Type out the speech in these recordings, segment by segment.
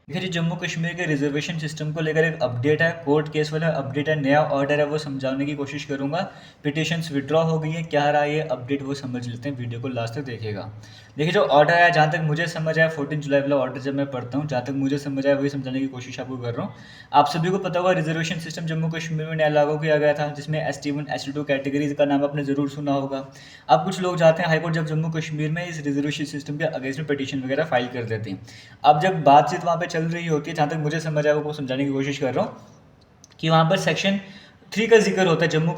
देखिए जी, जम्मू कश्मीर के reservation system को लेकर एक अपडेट है, कोर्ट केस वाला अपडेट है, नया ऑर्डर है, वो समझाने की कोशिश करूंगा। पिटिशंस विड्रॉ हो गई है, क्या रहा ये अपडेट वो समझ लेते हैं, वीडियो को लास्ट तक देखिएगा। देखिए जो ऑर्डर है, जहाँ तक मुझे समझ आया 14 जुलाई वाला ऑर्डर जब मैं पढ़ता हूँ, जहाँ तक मुझे समझ आया वही समझाने की कोशिश आपको कर रहा हूँ। आप सभी को पता होगा रिजर्वेशन सिस्टम जम्मू कश्मीर में नया लागू किया गया था, जिसमें ST1 ST2 कैटेगरीज का नाम आपने जरूर सुना होगा। अब कुछ लोग चाहते हैं हाईकोर्ट जब जम्मू कश्मीर में इस रिजर्वेशन सिस्टम के अगेंस्ट में पिटीशन वगैरह फाइल कर देते हैं। अब जब बातचीत वहाँ पे चल रही होती है, जहाँ तक मुझे समझ आया वो समझाने की कोशिश कर रहा हूँ कि वहाँ पर सेक्शन 3 का जिक्र होता है। जम्मू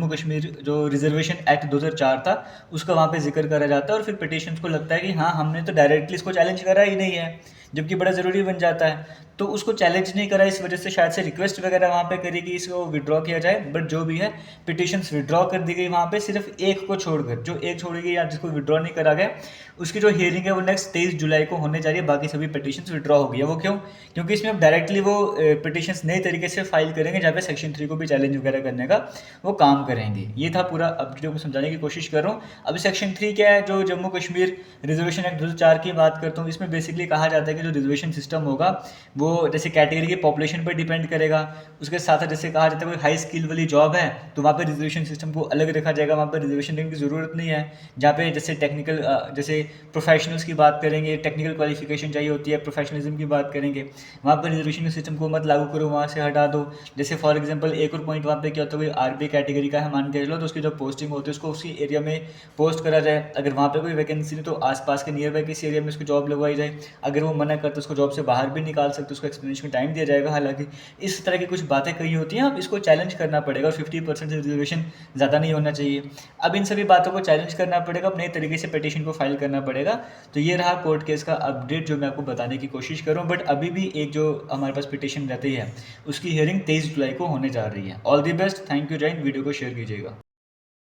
कश्मीर जो रिजर्वेशन एक्ट 2004 था, उसका वहाँ पे जिक्र करा जाता है, और फिर पिटिशन को लगता है कि हाँ, हमने तो डायरेक्टली इसको चैलेंज करा ही नहीं है, जबकि बड़ा ज़रूरी बन जाता है। तो उसको चैलेंज नहीं करा, इस वजह से शायद से रिक्वेस्ट वगैरह वहाँ पे करी कि इसको विड्रॉ किया जाए, बट जो भी है पिटिशंस विड्रॉ कर दी गई वहाँ पे, सिर्फ एक को छोड़कर, जो एक छोड़ी गई या जिसको विड्रॉ नहीं करा गया, उसकी जो हियरिंग है वो नेक्स्ट 23 जुलाई को होने जा रही है। बाकी सभी पिटिशंस विड्रॉ हो गई है। वो क्यों? क्योंकि इसमें अब डायरेक्टली वो पिटिशंस नए तरीके से फाइल करेंगे, जहाँ पे सेक्शन 3 को भी चैलेंज वगैरह करने का वो काम करेंगे। ये था पूरा अपडेट को समझाने की कोशिश कर रहा हूँ। अभी सेक्शन 3 क्या है, जो जम्मू कश्मीर रिजर्वेशन एक्ट 2004 की बात करता हूँ, इसमें बेसिकली कहा जाता है कि जो रिजर्वेशन सिस्टम होगा वो जैसे कैटेगरी की पॉपुलेशन पर डिपेंड करेगा। उसके साथ साथ जैसे कहा जाता है कोई हाई स्किल वाली जॉब है तो वहाँ पे रिजर्वेशन सिस्टम को अलग रखा जाएगा, वहाँ पर रिजर्वेशन देने की ज़रूरत नहीं है। जहाँ पे जैसे टेक्निकल जैसे प्रोफेशनल्स की बात करेंगे, टेक्निकल क्वालिफिकेशन चाहिए होती है, प्रोफेशनलिज्म की बात करेंगे, वहाँ पर रिजर्वेशन सिस्टम को मत लागू करो, वहाँ से हटा दो। जैसे फॉर एग्जांपल एक और पॉइंट वहाँ पे क्या होता है, कोई RB कैटेगरी का है मान के चलो, तो उसकी जो पोस्टिंग होती है उसको उसी एरिया में पोस्ट करा जाए। अगर वहाँ पे कोई वैकेंसी नहीं तो आसपास के नियर बाई किसी एरिया में उसको जॉब लगवाई जाए। अगर वो मना करते उसको जॉब से बाहर भी निकाल सकते, उसको एक्सप्लेनेशन टाइम दिया जाएगा। हालांकि इस तरह की कुछ बातें कही होती हैं, अब इसको चैलेंज करना पड़ेगा, और 50% रिजर्वेशन ज़्यादा नहीं होना चाहिए। अब इन सभी बातों को चैलेंज करना पड़ेगा, अब नए तरीके से पिटीशन को फाइल करना पड़ेगा। तो ये रहा कोर्ट केस का अपडेट जो मैं आपको बताने की कोशिश कर रहा हूँ। बट अभी भी एक जो हमारे पास पिटीशन रहती है उसकी हियरिंग 23 जुलाई को होने जा रही है। All the best, thank you Jain, video को शेयर कीजिएगा।